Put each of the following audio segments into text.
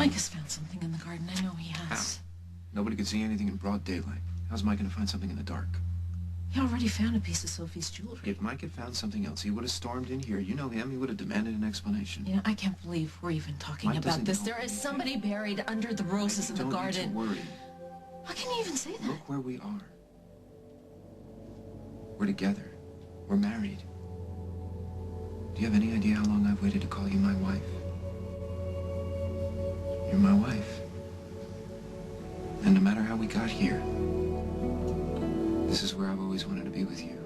Mike has found something in the garden. I know he has. How? Nobody could see anything in broad daylight. How's Mike going to find something in the dark? He already found a piece of Sophie's jewelry. If Mike had found something else, he would have stormed in here. You know him. He would have demanded an explanation. You know, I can't believe we're even talking Mike about this. know. There is somebody buried under the roses in the garden. Don't need to worry. How can you even say that? Look where we are. We're together. We're married. Do you have any idea how long I've waited to call you my wife? You're my wife. And no matter how we got here, this is where I've always wanted to be with you.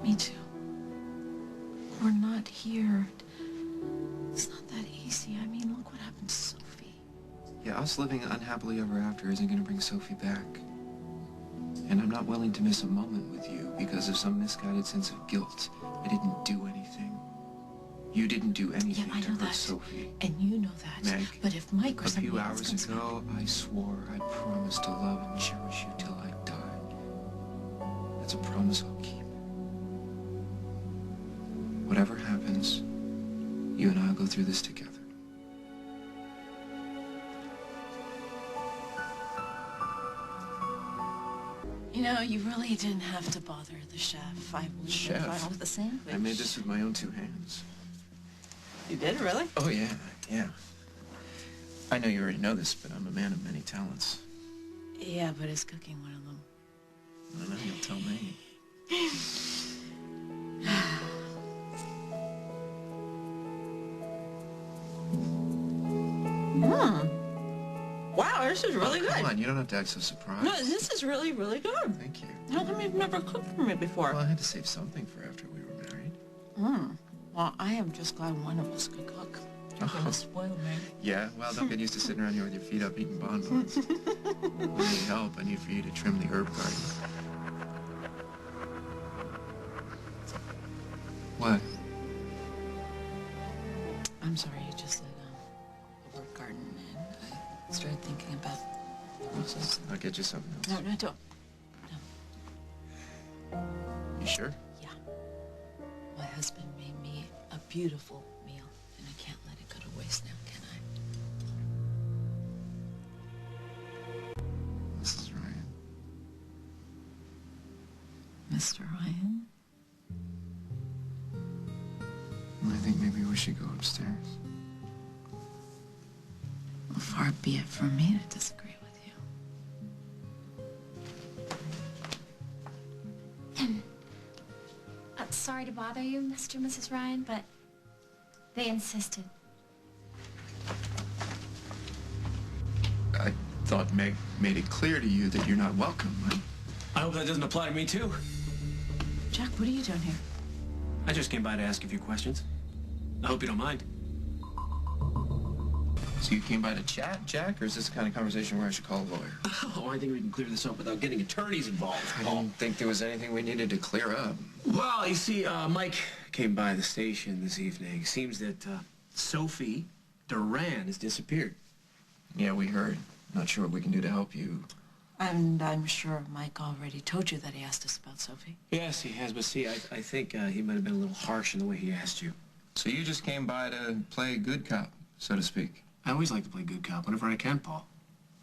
Me too. We're not here. It's not that easy. I mean, look what happened to Sophie. Yeah, us living unhappily ever after isn't going to bring Sophie back. And I'm not willing to miss a moment with you because of some misguided sense of guilt. I didn't do anything. You didn't do anything to hurt Sophie. And you know that. Meg, but if Mike or somebody a few hours ago, I swore I promised to love and cherish you till I died. That's a promise I'll keep. Whatever happens, you and I'll go through this together. You know, you really didn't have to bother the chef. I believe Chef? right off the sandwich. I made this with my own 2 hands. You did, really? Oh, yeah, yeah. I know you already know this, but I'm a man of many talents. Yeah, but is cooking one of them? I don't know, you'll tell me. Wow, this is really good. Come on, you don't have to act so surprised. No, this is really, really good. Thank you. How come you've never cooked for me before? Well, I had to save something for after we were married. Well, I am just glad one of us could cook. You're gonna spoil me. Yeah, well, don't get used to sitting around here with your feet up eating bonbons. If you need help, I need for you to trim the herb garden. What? I'm sorry, you just said the word garden, and I started thinking about the roses. I'll get you something else. No, don't. No. You sure? Yeah. My husband made me a beautiful meal, and I can't let it go to waste now, can I? Mrs. Ryan. Mr. Ryan? I think maybe we should go upstairs. Well, far be it from me to disagree with you. Sorry to bother you, Mr. and Mrs. Ryan, but they insisted. I thought Meg made it clear to you that you're not welcome. I hope that doesn't apply to me, too. Jack, what are you doing here? I just came by to ask a few questions. I hope you don't mind. So you came by to chat, Jack, or is this the kind of conversation where I should call a lawyer? Oh, I think we can clear this up without getting attorneys involved. I didn't think there was anything we needed to clear up. Well, you see, Mike came by the station this evening. Seems that Sophie Duran has disappeared. Yeah, we heard. Not sure what we can do to help you. And I'm sure Mike already told you that he asked us about Sophie. Yes, he has, but see, I think he might have been a little harsh in the way he asked you. So you just came by to play good cop, so to speak? I always like to play good cop whenever I can, Paul.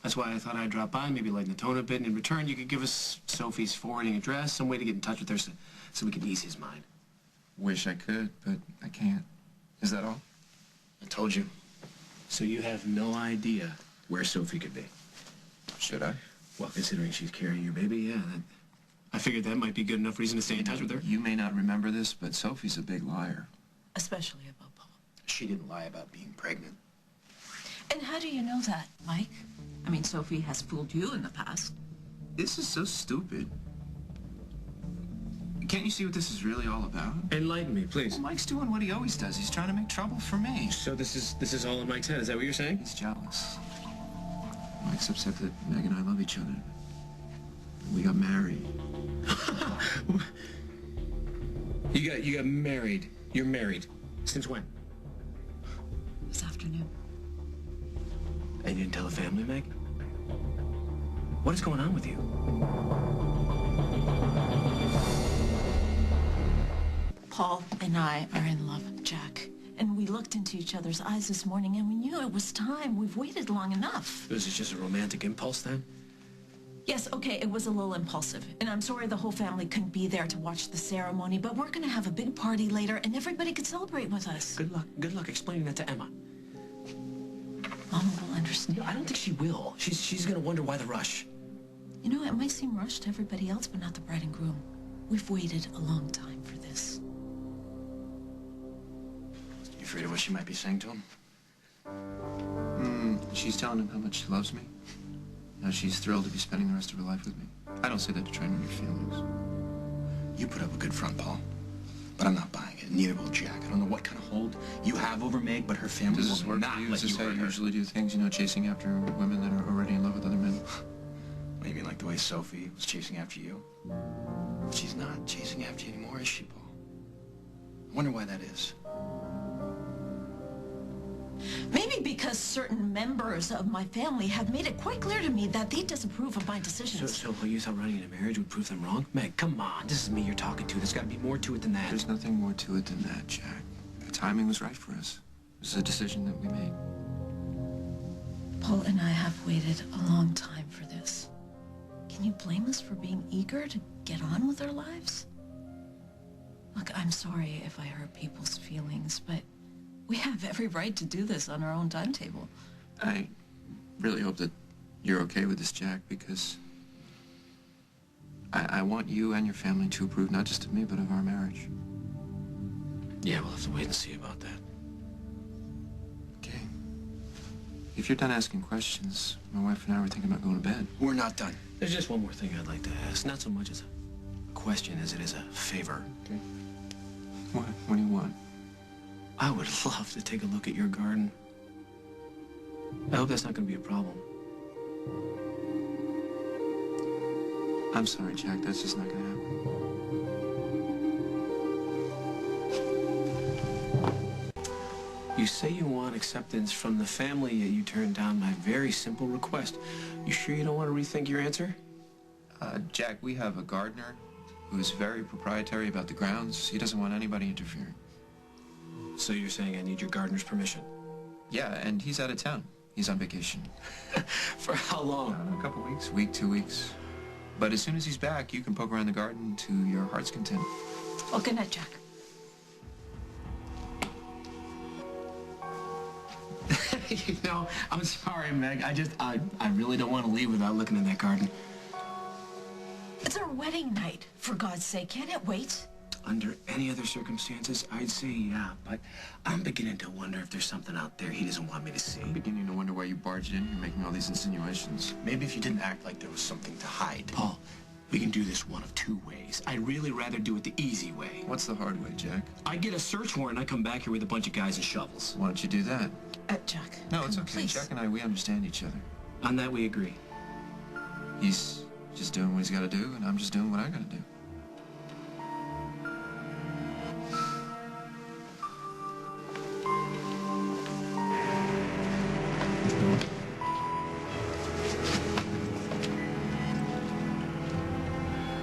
That's why I thought I'd drop by, maybe lighten the tone a bit, and in return you could give us Sophie's forwarding address, some way to get in touch with her so we can ease his mind. Wish I could, but I can't. Is that all? I told you. So you have no idea where Sophie could be? Should I? Well, considering she's carrying your baby, yeah. I figured that might be good enough reason to stay in touch with her. You may not remember this, but Sophie's a big liar. Especially about Paul. She didn't lie about being pregnant. And how do you know that, Mike? I mean, Sophie has fooled you in the past. This is so stupid. Can't you see what this is really all about? Enlighten me, please. Well, Mike's doing what he always does. He's trying to make trouble for me. So this is all in Mike's head, is that what you're saying? He's jealous. Mike's upset that Meg and I love each other. We got married. You got married. You're married. Since when? This afternoon. And you didn't tell the family, Meg? What is going on with you? Paul and I are in love, Jack. And we looked into each other's eyes this morning, and we knew it was time. We've waited long enough. Was it just a romantic impulse then? Yes, okay, it was a little impulsive. And I'm sorry the whole family couldn't be there to watch the ceremony, but we're gonna have a big party later, and everybody could celebrate with us. Good luck explaining that to Emma. Mama will understand. I don't think she will. She's gonna wonder why the rush. You know, it might seem rushed to everybody else, but not the bride and groom. We've waited a long time for this. You afraid of what she might be saying to him? She's telling him how much she loves me. How she's thrilled to be spending the rest of her life with me. I don't say that to try and win your feelings. You put up a good front, Paul. But I'm not buying it. Neither will Jack. I don't know what kind of hold you have over Meg, but her family Does this will work not for you? let Is this you how hurt you her. usually do things, you know, chasing after women that are already in love with other men? What, you mean like the way Sophie was chasing after you? She's not chasing after you anymore, is she, Paul? I wonder why that is. Maybe because certain members of my family have made it quite clear to me that they disapprove of my decisions. So you thought running a marriage would prove them wrong? Meg, come on. This is me you're talking to. There's got to be more to it than that. There's nothing more to it than that, Jack. The timing was right for us. It was a decision that we made. Paul and I have waited a long time for this. Can you blame us for being eager to get on with our lives? Look, I'm sorry if I hurt people's feelings, but we have every right to do this on our own timetable. I really hope that you're okay with this, Jack, because I want you and your family to approve not just of me, but of our marriage. Yeah, we'll have to wait and see about that. Okay. If you're done asking questions, my wife and I were thinking about going to bed. We're not done. There's just one more thing I'd like to ask. Not so much as a question as it is a favor. Okay. What do you want? I would love to take a look at your garden. I hope that's not going to be a problem. I'm sorry, Jack. That's just not going to happen. You say you want acceptance from the family, yet you turned down my very simple request. You sure you don't want to rethink your answer? Jack, we have a gardener who's very proprietary about the grounds. He doesn't want anybody interfering. So you're saying I need your gardener's permission? Yeah, and he's out of town. He's on vacation. For how long? A couple weeks, week, 2 weeks. But as soon as he's back, you can poke around the garden to your heart's content. Well, good night, Jack. You know, I'm sorry, Meg. I really don't want to leave without looking in that garden. It's our wedding night, for God's sake. Can't it wait? Under any other circumstances, I'd say yeah, but I'm beginning to wonder if there's something out there he doesn't want me to see. I'm beginning to wonder why you barged in here making all these insinuations. Maybe if you didn't act like there was something to hide. Paul, we can do this one of two ways. I'd really rather do it the easy way. What's the hard way, Jack? I get a search warrant and I come back here with a bunch of guys and shovels. Why don't you do that? Jack. No, it's come, okay. please. Jack and I, we understand each other. On that we agree. He's just doing what he's got to do, and I'm just doing what I got to do.